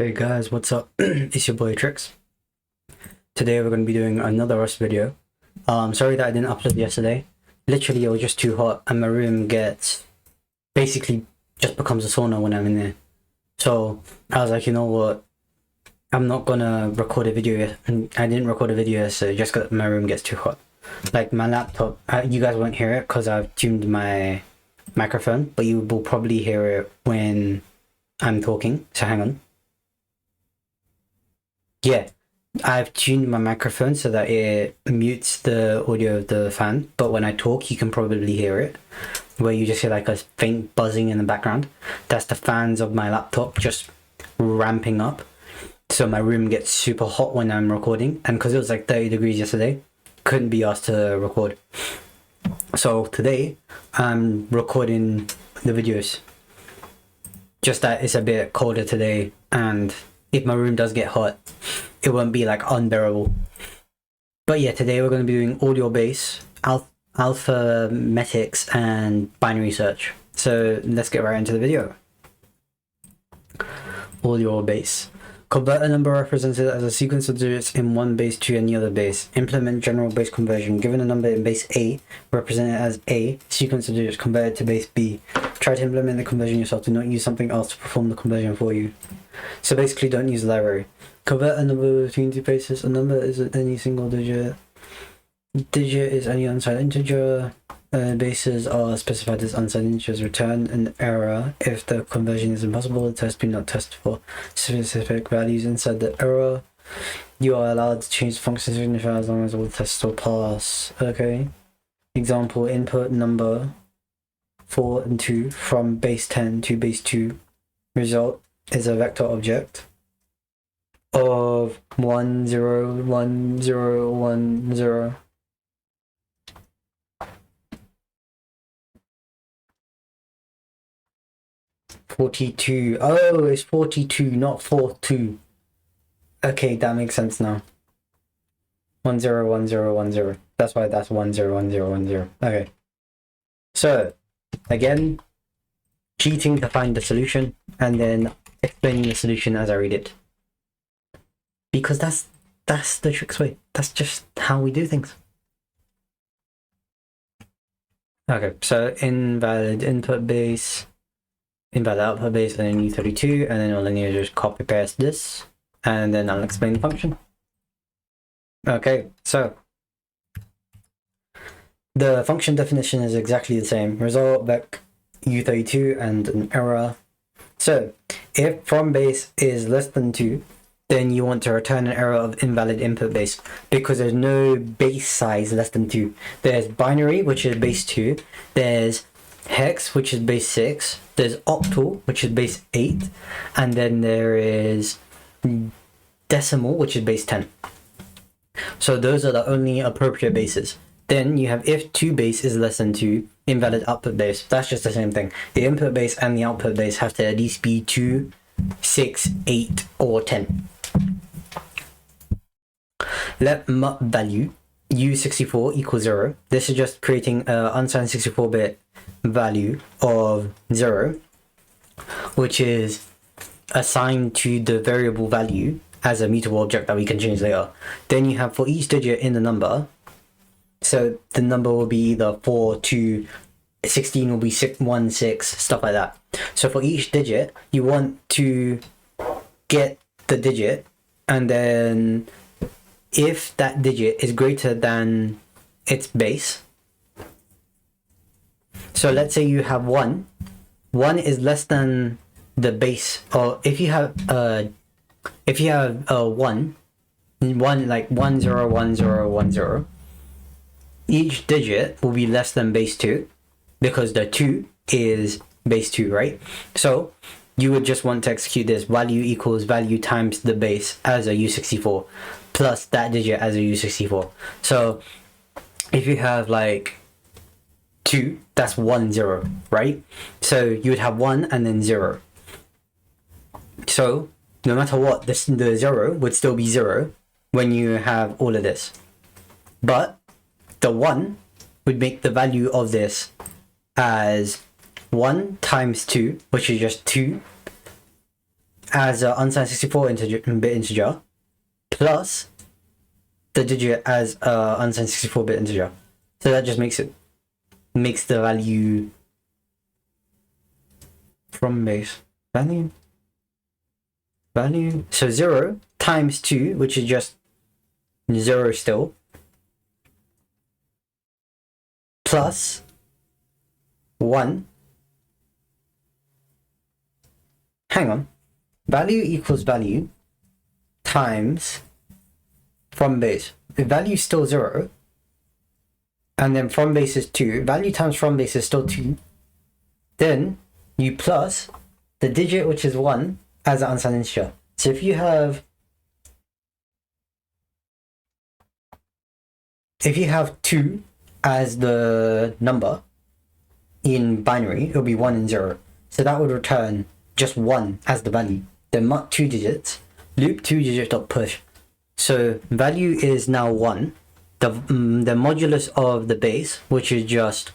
Hey guys, what's up? It's your boy Trix. Today we're going to be doing another Rust video. Sorry that I didn't upload yesterday. Literally it was just too hot and my room basically just becomes a sauna when I'm in there. So I was like, you know what? I'm not gonna record a video yet. I didn't record a video yesterday just because my room gets too hot. Like my laptop, you guys won't hear it because I've tuned my microphone, but you will probably hear it when I'm talking. So hang on. Yeah, I've tuned my microphone so that it mutes the audio of the fan, but when I talk, you can probably hear it, where you just hear like a faint buzzing in the background. That's the fans of my laptop just ramping up. So my room gets super hot when I'm recording, and because it was like 30 degrees yesterday, couldn't be asked to record. So today, I'm recording the videos. Just that it's a bit colder today, and if my room does get hot, it won't be like unbearable. But yeah, today we're going to be doing audio base, alphametics, and binary search. So let's get right into the video. Audio base. Convert a number represented as a sequence of digits in one base to any other base. Implement general base conversion. Given a number in base A, represent it as A, sequence of digits, convert it to base B. Try to implement the conversion yourself. Do not use something else to perform the conversion for you. So basically, don't use the library. Convert a number between two bases. A number is any single digit. Digit is any unsigned integer. Bases are specified as unsigned integers. Return an error if the conversion is impossible. The test do not test for specific values inside the error. You are allowed to change the function signifier as long as all the tests will pass. Okay. Example: input number 4 and 2 from base 10 to base 2. Result is a vector object of 1 0 1 0 1 0. $42. Oh, it's 42, not 42. Okay, that makes sense now. 1 0 1 0 1 0. That's why that's 1 0 1 0 1 0. Okay. So again, cheating to find the solution and then explaining the solution as I read it. Because that's the Trix way. That's just how we do things. Okay, so invalid input base, invalid output base, and then U32, and then all I need to just copy paste this, and then I'll explain the function. Okay, so the function definition is exactly the same. Result, vec, U32, and an error. So if from base is less than 2, then you want to return an error of invalid input base, because there's no base size less than 2. There's binary, which is base 2. There's hex, which is base 6. There's octal, which is base 8. And then there is decimal, which is base 10. So those are the only appropriate bases. Then you have if 2 base is less than 2, invalid output base. That's just the same thing. The input base and the output base have to at least be 2, 6, 8, or 10. Let mut value U64 equals 0. This is just creating an unsigned 64-bit value of 0, which is assigned to the variable value as a mutable object that we can change later. Then you have for each digit in the number, so the number will be either 4, 2, 16 will be 6, 1, 6, stuff like that. So for each digit, you want to get the digit, and then if that digit is greater than its base, so let's say you have 1 is less than the base, or if you have 1 like 1 0 1 0 1 0, each digit will be less than base 2 because the 2 is base 2, right? So you would just want to execute this value equals value times the base as a U64 plus that digit as a U64. So if you have like 2, that's 1 0, right? So you would have 1 and then 0. So no matter what, the 0 would still be 0 when you have all of this. But the 1 would make the value of this as 1 times 2, which is just 2, as an unsigned 64-bit integer plus the digit as an unsigned 64-bit integer. So that just makes the value from base value. So 0 times 2, which is just 0 still, plus 1. Hang on. Value equals value times from base. If value is still 0, and then from base is 2, value times from base is still 2, then you plus the digit, which is 1, as an unsigned integer. So if you have 2 as the number in binary, it'll be 1 and 0. So that would return just 1 as the value. Then mark 2 digits, loop 2 digits dot push. So value is now 1. The modulus of the base, which is just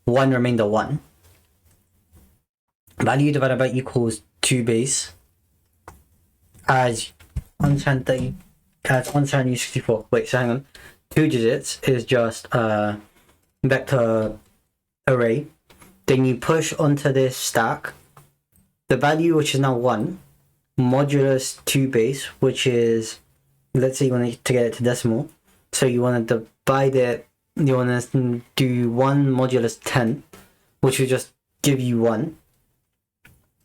1 remainder 1. Value divided by equals 2 base as unsigned 64. Wait, so hang on. 2 digits is just a vector array. Then you push onto this stack the value, which is now 1, modulus 2 base, which is, let's say you want to get it to decimal. So you want to divide it, you want to do 1 modulus 10, which will just give you 1,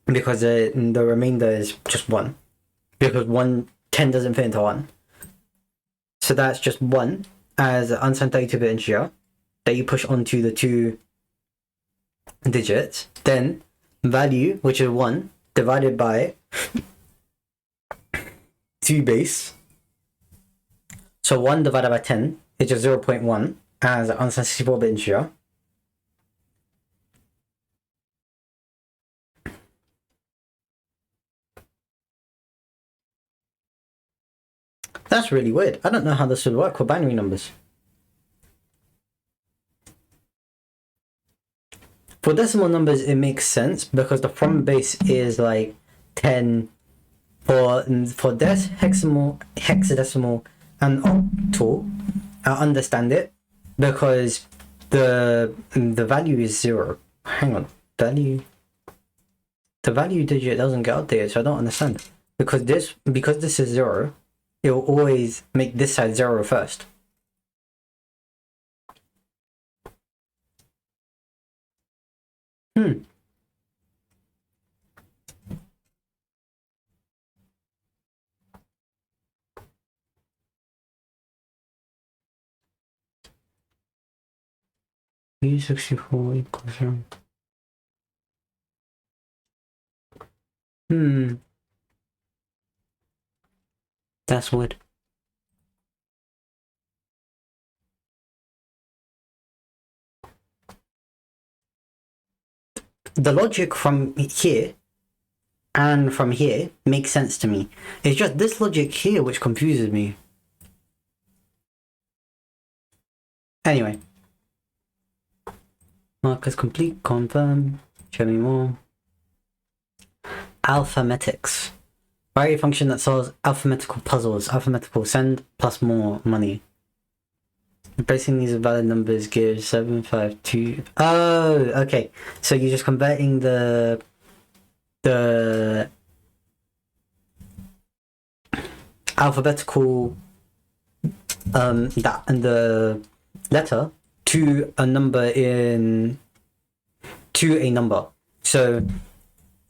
because the remainder is just 1, because 10 doesn't fit into 1. So that's just 1 as an unsigned 32-bit integer that you push onto the 2 digits. Then value, which is 1, divided by 2 base. So 1 divided by 10 is just 0.1 as an unsigned 64-bit integer. That's really weird. I don't know how this would work with binary numbers. For decimal numbers, it makes sense because the from base is like 10. For hexadecimal, and octal, I understand it because the value is 0. Hang on, the value digit doesn't get updated, so I don't understand. Because this is 0, it will always make this side 0 first. U64 equals 0. That's weird. The logic from here and from here makes sense to me. It's just this logic here which confuses me. Anyway. Markers complete, confirm, show me more. Alphametics. Write a function that solves alphabetical puzzles. Alphabetical send plus more money. Replacing these with valid numbers gives 752. Oh, okay. So you're just converting the alphabetical that and the letter to a number to a number. So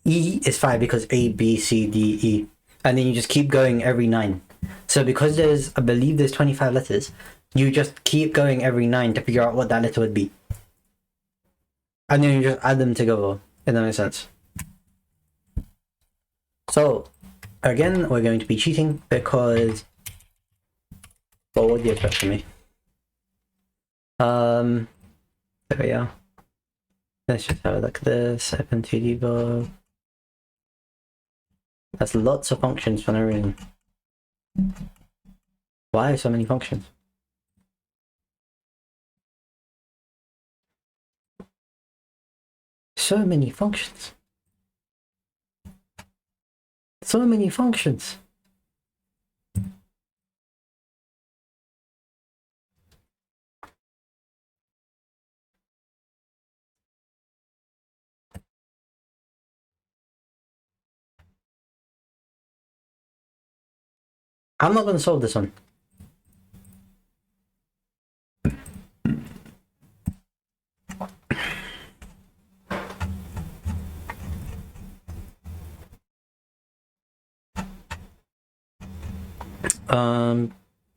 E is 5 because A, B, C, D, E. And then you just keep going every 9. So because I believe there's 25 letters, you just keep going every 9 to figure out what that letter would be. And then you just add them together, if that makes sense. So, again, we're going to be cheating because... Well, what do you expect from me? There we are. Let's just have a look at this. Open 2D debug. That's lots of functions for no reason. Why so many functions? So many functions. So many functions. I'm not gonna solve this one.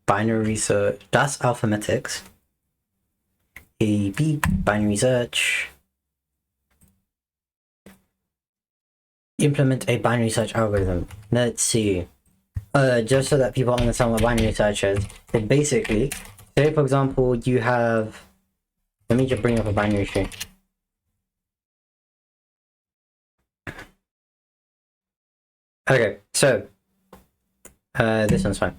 Binary search. That's alphabetics. A, B, binary search. Implement a binary search algorithm. Let's see. Just so that people understand what binary search is, it basically, say for example, you have, let me just bring up a binary tree. Okay, so, this one's fine.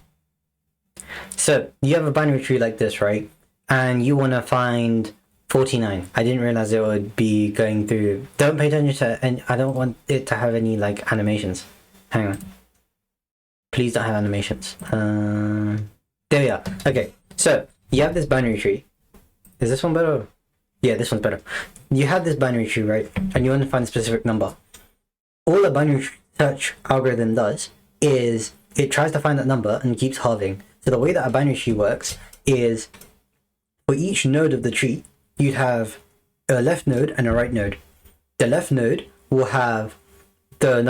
So, you have a binary tree like this, right? And you want to find 49. I didn't realize it would be going through. Don't pay attention to, and I don't want it to have any like animations. Hang on. Please don't have animations. There we are. Okay, so you have this binary tree. Is this one better? Yeah, this one's better. You have this binary tree, right? And you want to find a specific number. All a binary search algorithm does is it tries to find that number and keeps halving. So the way that a binary tree works is for each node of the tree, you'd have a left node and a right node. The left node will have the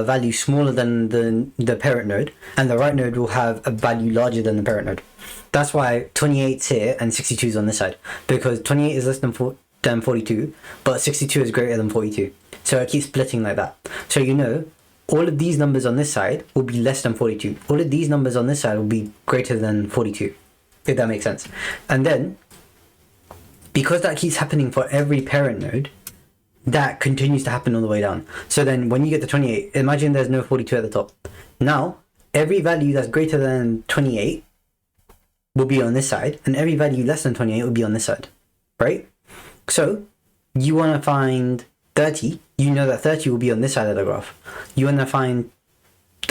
value smaller than the parent node, and the right node will have a value larger than the parent node. That's why 28's here and 62 is on this side, because 28 is less than 42, but 62 is greater than 42. So it keeps splitting like that. So you know, all of these numbers on this side will be less than 42. All of these numbers on this side will be greater than 42, if that makes sense. And then, because that keeps happening for every parent node, that continues to happen all the way down. So then when you get to 28, imagine there's no 42 at the top. Now, every value that's greater than 28 will be on this side, and every value less than 28 will be on this side, right? So you want to find 30, you know that 30 will be on this side of the graph. You want to find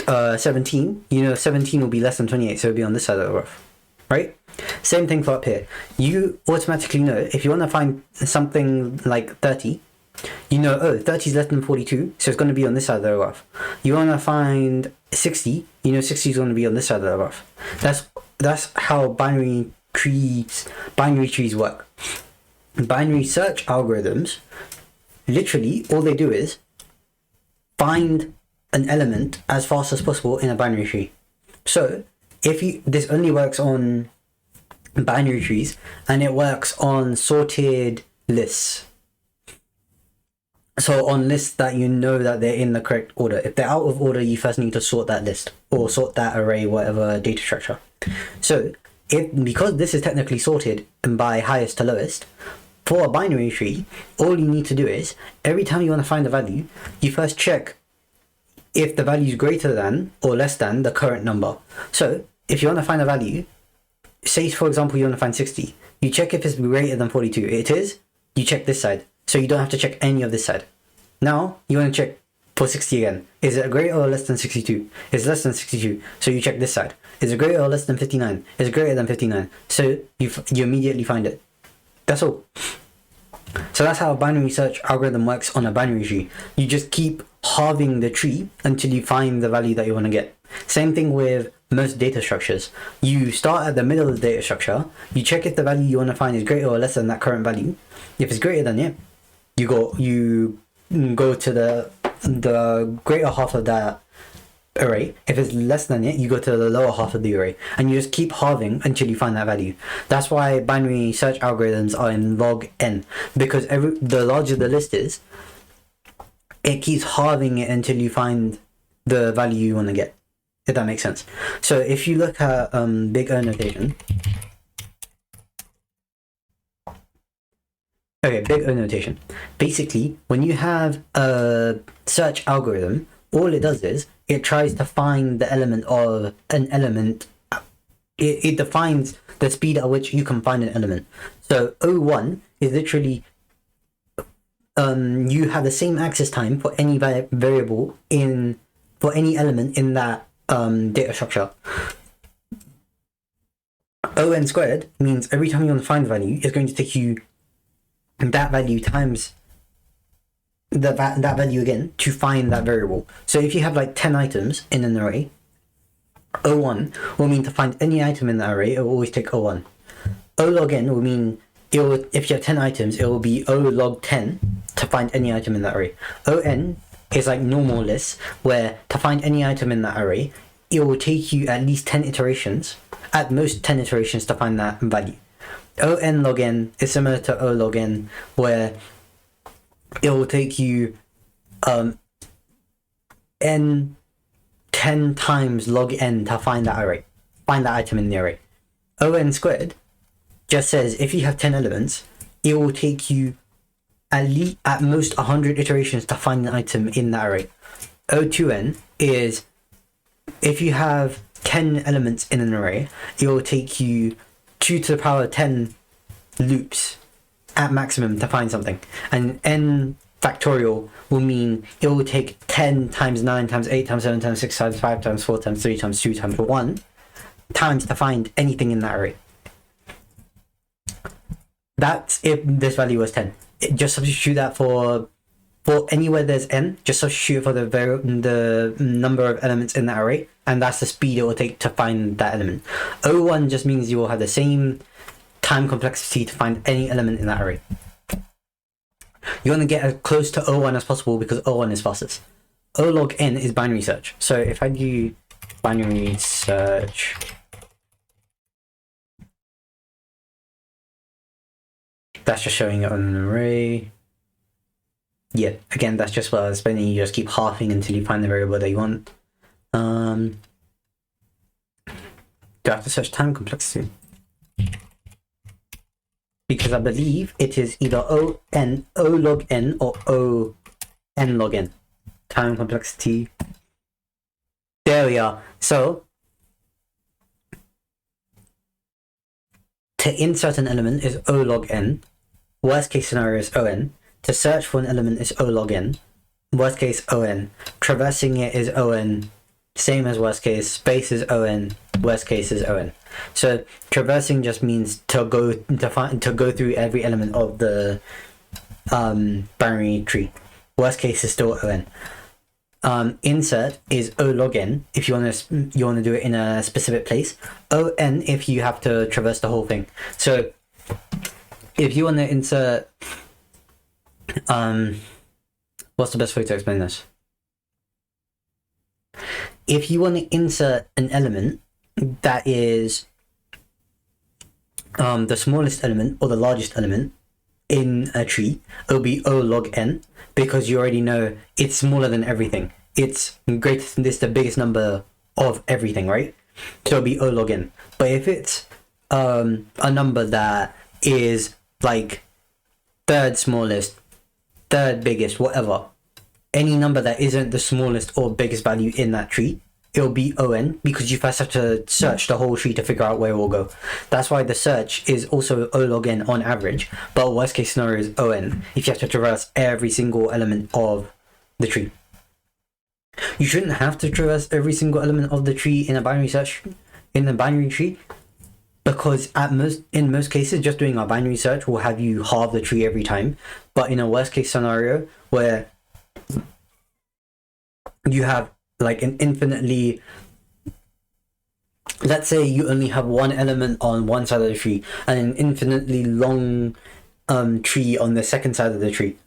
17, you know 17 will be less than 28, so it'll be on this side of the graph, right? Same thing for up here. You automatically know if you want to find something like 30, you know, oh, 30 is less than 42, so it's going to be on this side of the graph. You want to find 60, you know 60 is going to be on this side of the graph. That's how binary trees work. Binary search algorithms, literally, all they do is find an element as fast as possible in a binary tree. So, this only works on binary trees, and it works on sorted lists. So on lists that you know that they're in the correct order. If they're out of order, you first need to sort that list or sort that array, whatever data structure. So because this is technically sorted by highest to lowest, for a binary tree, all you need to do is every time you want to find a value, you first check if the value is greater than or less than the current number. So if you want to find a value, say for example you want to find 60, you check if it's greater than 42. It is, you check this side. So you don't have to check any of this side. Now, you want to check for 60 again. Is it greater or less than 62? It's less than 62, so you check this side. Is it greater or less than 59? Is it greater than 59? So you immediately find it. That's all. So that's how a binary search algorithm works on a binary tree. You just keep halving the tree until you find the value that you want to get. Same thing with most data structures. You start at the middle of the data structure, you check if the value you want to find is greater or less than that current value. If it's greater than it, you go to the greater half of that array. If it's less than it, you go to the lower half of the array, and you just keep halving until you find that value. That's why binary search algorithms are in log n, because the larger the list is, it keeps halving it until you find the value you want to get, if that makes sense. So if you look at big O notation. Okay, big O notation. Basically, when you have a search algorithm, all it does is it tries to find the element of an element. It defines the speed at which you can find an element. So O1 is literally you have the same access time for any variable in for any element in that data structure. On squared means every time you want to find the value, it's going to take you that value times that value again to find that variable. So if you have like 10 items in an array, O1 will mean to find any item in that array, it will always take O1. O log n will mean if you have 10 items, it will be O log 10 to find any item in that array. On is like normal lists, where to find any item in that array, it will take you at least 10 iterations, at most 10 iterations to find that value. On log n is similar to O log n, where it will take you n 10 times log n to find that array, find that item in the array. On squared just says if you have 10 elements, it will take you at most 100 iterations to find an item in that array. O2n is if you have 10 elements in an array, it will take you 2 to the power 10 loops at maximum to find something. And n factorial will mean it will take 10 times 9 times 8 times 7 times 6 times 5 times 4 times 3 times 2 times 1 times to find anything in that array. That's if this value was 10. Just substitute that for anywhere there's n, just substitute for the number of elements in that array, and that's the speed it will take to find that element. O1 just means you will have the same time complexity to find any element in that array. You want to get as close to O1 as possible because O1 is fastest. O log n is binary search. So if I do binary search, that's just showing it on an array. Yeah, again, that's just what I was explaining. You just keep halving until you find the variable that you want. Do I have to search time complexity? Because I believe it is either O log n or O n log n. Time complexity. There we are. So to insert an element is O log n. Worst case scenario is On. To search for an element is O log n. Worst case On. Traversing it is On. Same as worst case. Space is On. Worst case is On. So traversing just means to go through every element of the binary tree. Worst case is still On. Insert is O log n if you want to do it in a specific place. On if you have to traverse the whole thing. So if you want to insert, what's the best way to explain this? If you want to insert an element that is the smallest element or the largest element in a tree, it'll be O log n, because you already know it's smaller than everything. It's greatest than this, the biggest number of everything, right? So it'll be O log n. But if it's a number that is like third smallest, third biggest, whatever, any number that isn't the smallest or biggest value in that tree, it'll be On, because you first have to search the whole tree to figure out where it will go. That's why the search is also O log n on average, but worst case scenario is On if you have to traverse every single element of the tree. You shouldn't have to traverse every single element of the tree in a binary search, in a binary tree, because in most cases, just doing a binary search will have you halve the tree every time. But in a worst case scenario where you have like an infinitely, let's say you only have one element on one side of the tree and an infinitely long tree on the second side of the tree,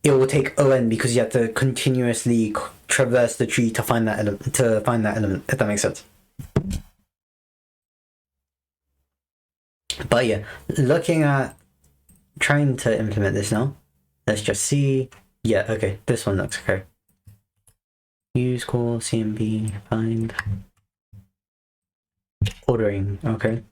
it will take On because you have to continuously traverse the tree to find that element, if that makes sense. But yeah, looking at trying to implement this now, let's just see. Yeah, okay, this one looks okay. Use call CMB find ordering. Okay.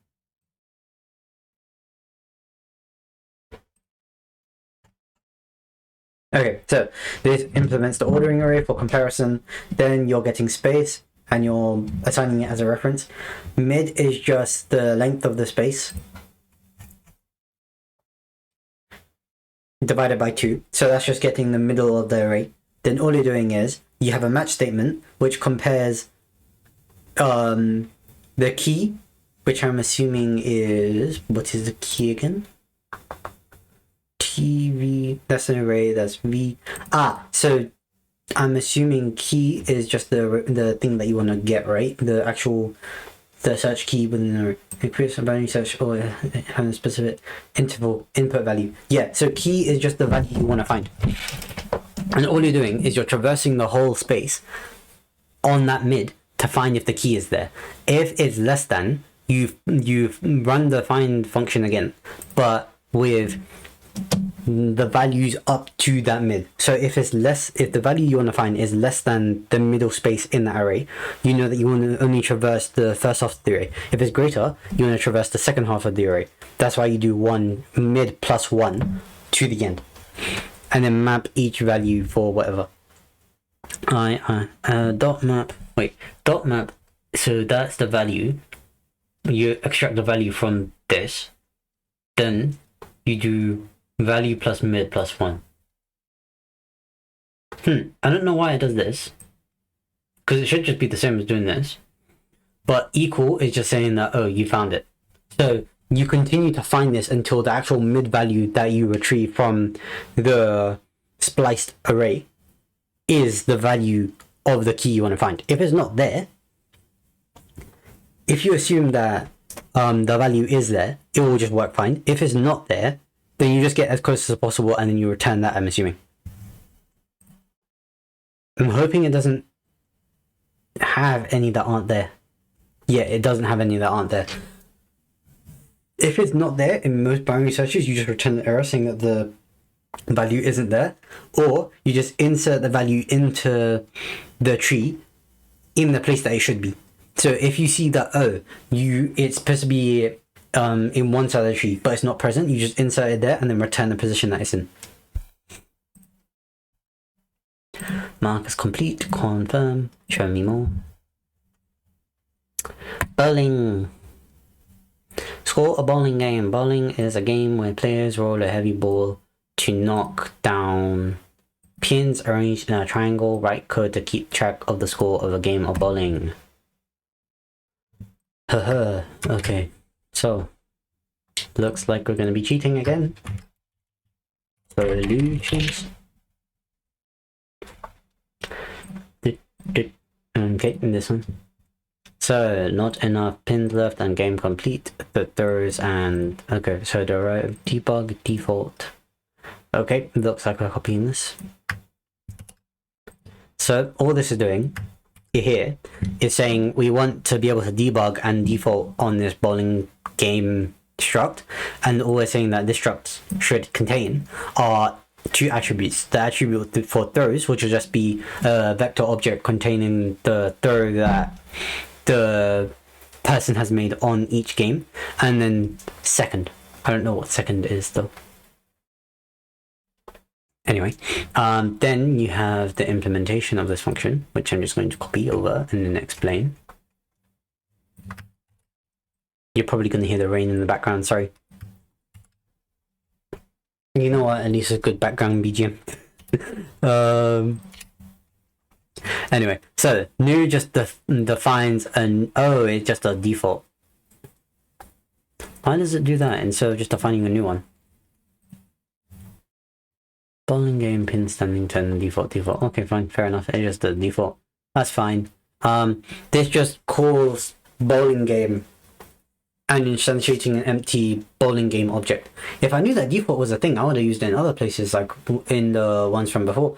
Okay, so this implements the ordering array for comparison. Then you're getting space and you're assigning it as a reference. Mid is just the length of the space divided by 2. So that's just getting the middle of the array. Then all you're doing is you have a match statement which compares the key, which I'm assuming is, what is the key again? TV, that's an array, that's V. So I'm assuming key is just the thing that you want to get, right? The search key within the increase value search or having a specific interval input value. Yeah, so key is just the value you want to find. And all you're doing is you're traversing the whole space on that mid to find if the key is there. If it's less than, you've run the find function again, but with the values up to that mid. So if it's less, if the value you want to find is less than the middle space in that array, you know that you want to only traverse the first half of the array. If it's greater, you want to traverse the second half of the array. That's why you do one mid plus 1 to the end, and then map each value for whatever. Dot map. So that's the value. You extract the value from this, then you do value plus mid plus 1. I don't know why it does this, because it should just be the same as doing this, but equal is just saying that, oh, you found it. So you continue to find this until the actual mid value that you retrieve from the spliced array is the value of the key you want to find. If it's not there, if you assume that the value is there, it will just work fine. If it's not there, then you just get as close as possible and then you return that, I'm assuming. I'm hoping it doesn't have any that aren't there. Yeah, it doesn't have any that aren't there. If it's not there, in most binary searches, you just return the error saying that the value isn't there, or you just insert the value into the tree in the place that it should be. So if you see that, it's supposed to be in one side of the tree, but it's not present, you just insert it there and then return the position that it's in. Mark is complete, confirm, show me more. Bowling. Score a bowling game. Bowling is a game where players roll a heavy ball to knock down pins arranged in a triangle. Write code to keep track of the score of a game of bowling. Okay, so looks like we're going to be cheating again. Solutions. Okay, in this one. So, not enough pins left and game complete. The throws and... Okay, so the right debug default. Okay, looks like we're copying this. So, all this is doing here is saying we want to be able to debug and default on this bowling game struct, and all we're saying that this struct should contain are two attributes. The attribute for throws, which will just be a vector object containing the throw that the person has made on each game, and then second. I don't know what second is though. Anyway, then you have the implementation of this function, which I'm just going to copy over and then explain. You're probably going to hear the rain in the background, sorry. You know what, at least a good background BGM. Anyway, so new just defines an it's just a default. Why does it do that instead of just defining a new one? Bowling game pin standing 10 default. Okay, fine, fair enough. It's just the default. That's fine. This just calls bowling game and instantiating an empty bowling game object. If I knew that default was a thing, I would have used it in other places, like in the ones from before.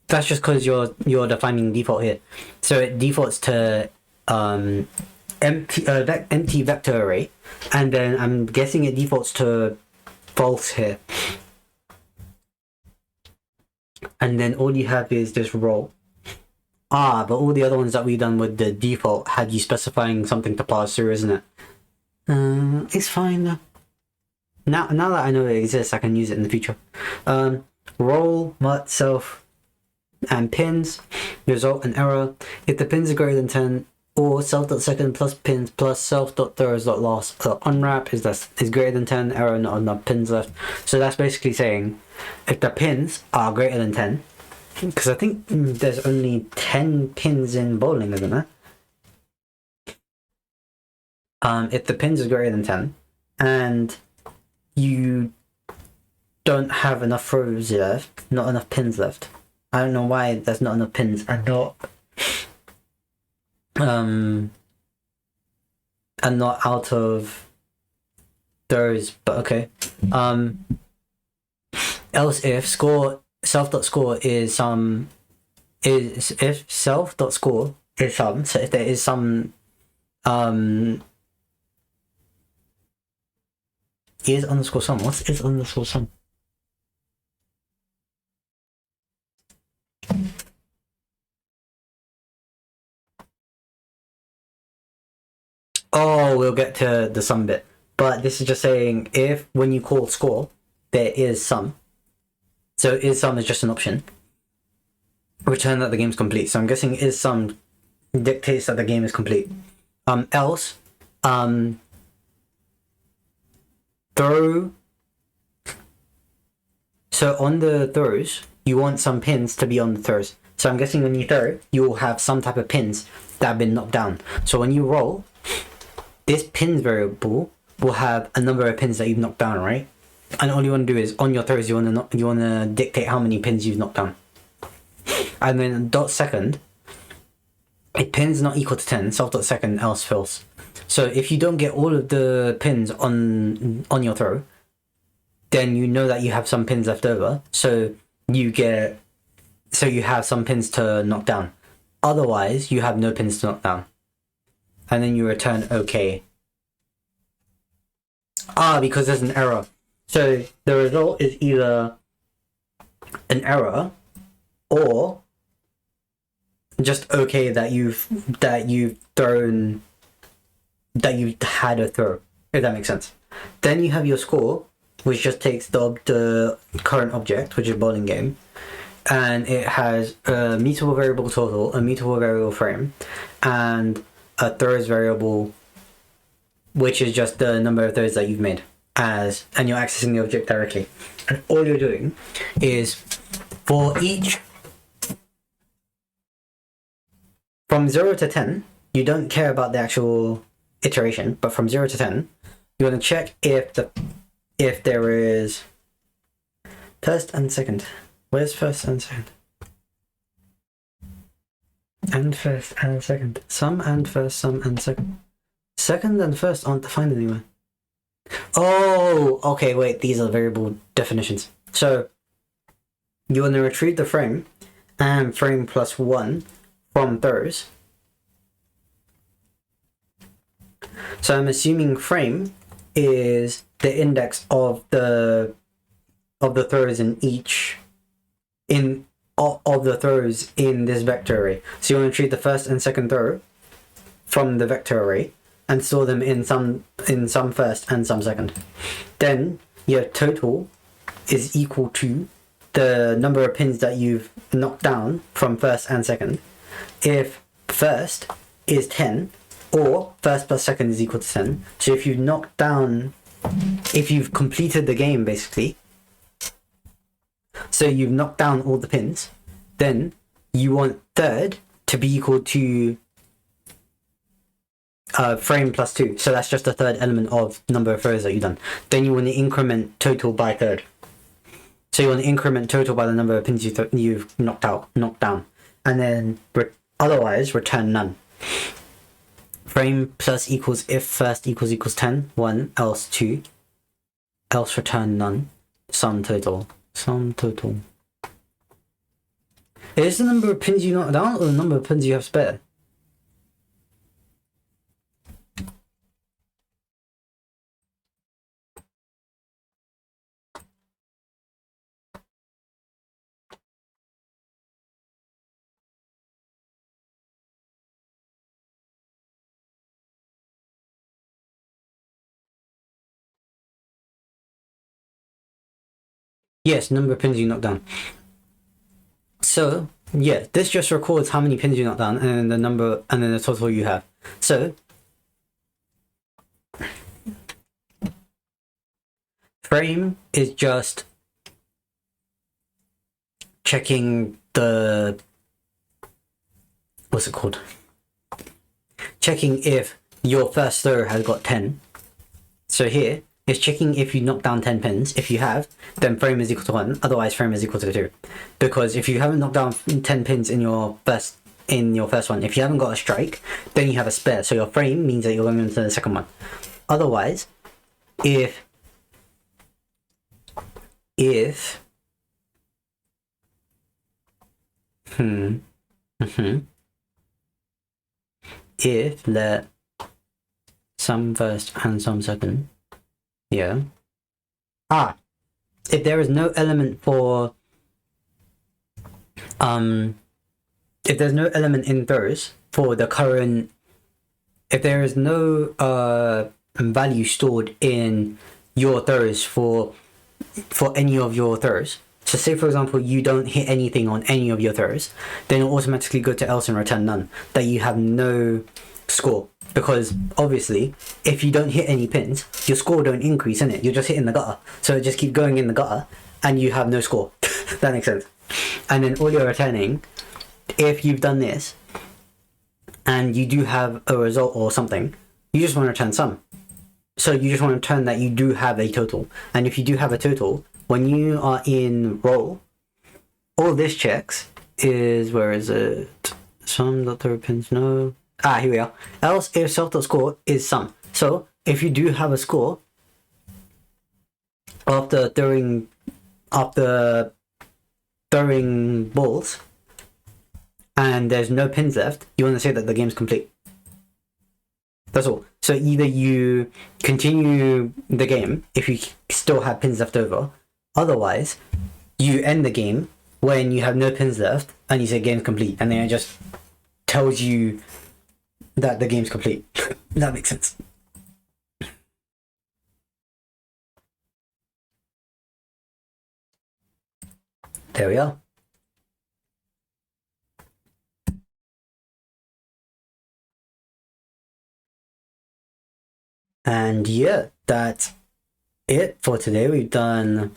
That's just because you're defining default here. So it defaults to empty vector array, and then I'm guessing it defaults to false here. And then all you have is this roll. But all the other ones that we've done with the default had you specifying something to pass through, isn't it? It's fine though. Now that I know it exists, I can use it in the future. Roll, mut, self, and pins result in error if the pins are greater than 10, or self.second plus pins plus self.throws.last. Unwrap is greater than 10, error, not enough pins left. So that's basically saying if the pins are greater than 10, because I think there's only 10 pins in bowling, isn't there? If the pins is greater than 10, and you don't have enough throws left, not enough pins left. I don't know why there's not enough pins and not out of those, but okay. Else if self.score is if self.score is some, so if there is some is underscore sum. What is underscore sum? Oh, we'll get to the sum bit. But this is just saying if when you call score, there is sum. So is sum is just an option. Return that the game's complete. So I'm guessing is sum dictates that the game is complete. Else, throw. So on the throws, you want some pins to be on the throws. So I'm guessing when you throw, you will have some type of pins that have been knocked down. So when you roll, this pins variable will have a number of pins that you've knocked down, right? And all you want to do is on your throws, you want to dictate how many pins you've knocked down. And then dot second, if pins not equal to 10, self.second else false. So if you don't get all of the pins on your throw, then you know that you have some pins left over. So you have some pins to knock down. Otherwise, you have no pins to knock down. And then you return okay. Because there's an error. So the result is either an error or just okay that you've had a throw, if that makes sense. Then you have your score, which just takes the current object, which is bowling game, and it has a mutable variable total, a mutable variable frame, and a throws variable, which is just the number of throws that you've made, and you're accessing the object directly. And all you're doing is for each from 0 to 10, you don't care about the actual iteration, but from 0 to 10, you want to check if there is first and second. Where's first and second? And first and second. Sum and first, sum and second. Second and first aren't defined anywhere. Oh, okay, wait, these are variable definitions. So you want to retrieve the frame and frame plus 1 from throws. So I'm assuming frame is the index of the throws of the throws in this vector array. So you want to treat the first and second throw from the vector array and store them in some first and some second. Then your total is equal to the number of pins that you've knocked down from first and second. If first is 10, or first plus second is equal to 10. So if you've completed the game basically, so you've knocked down all the pins, then you want third to be equal to frame plus 2. So that's just the third element of number of throws that you've done. Then you want to increment total by third. So you want to increment total by the number of pins you've knocked down. And then otherwise return none. Frame plus equals if first equals 10, 1, else 2, else return none, sum total. Is the number of pins you knock down or the number of pins you have spare? Yes, number of pins you knock down. So yeah, this just records how many pins you knock down and then the number and then the total you have. So frame is just checking the what's it called? Checking if your first throw has got 10. So here it's checking if you knock down 10 pins. If you have, then frame is equal to 1. Otherwise, frame is equal to 2. Because if you haven't knocked down 10 pins in your first one, if you haven't got a strike, then you have a spare. So your frame means that you're going into the second one. Otherwise, if let some first and some second, yeah. If there is no element for if there's no element in throws for the current, if there is no value stored in your throws for any of your throws, so say for example you don't hit anything on any of your throws, then it'll automatically go to else and return none, that you have no score. Because obviously if you don't hit any pins, your score don't increase, innit? You're just hitting the gutter, so just keep going in the gutter and you have no score. That makes sense. And then all you're returning, if you've done this and you do have a result or something, you just want to return some. So you just want to return that you do have a total. And if you do have a total, when you are in roll, all this checks is, where is it? Sum.throw pins, no. Here we are. Else if self.score is sum. So if you do have a score after throwing balls and there's no pins left, you want to say that the game's complete. That's all. So either you continue the game if you still have pins left over, otherwise you end the game when you have no pins left and you say game's complete, and then it just tells you that the game's complete. That makes sense. There we are. And yeah, that's it for today. We've done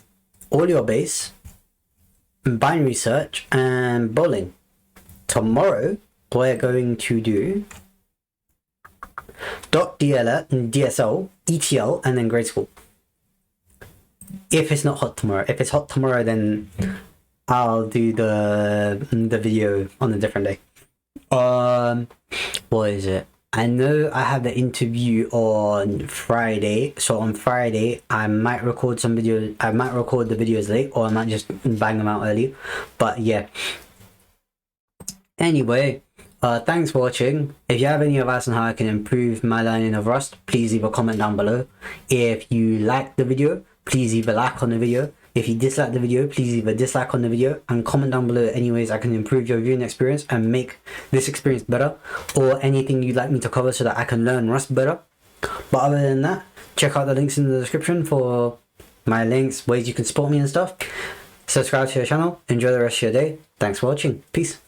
audio base, binary search, and bowling. Tomorrow we're going to do DSL, ETL, and then grade school. If it's not hot tomorrow. If it's hot tomorrow, then I'll do the video on a different day. What is it? I know I have the interview on Friday, so on Friday I might record some videos. I might record the videos late, or I might just bang them out early. But yeah. Anyway, thanks for watching. If you have any advice on how I can improve my learning of Rust, please leave a comment down below. If you like the video, please leave a like on the video. If you dislike the video, please leave a dislike on the video, and comment down below any ways I can improve your viewing experience and make this experience better, or anything you'd like me to cover so that I can learn Rust better. But other than that, check out the links in the description for my links, ways you can support me and stuff. Subscribe to the channel. Enjoy the rest of your day. Thanks for watching. Peace.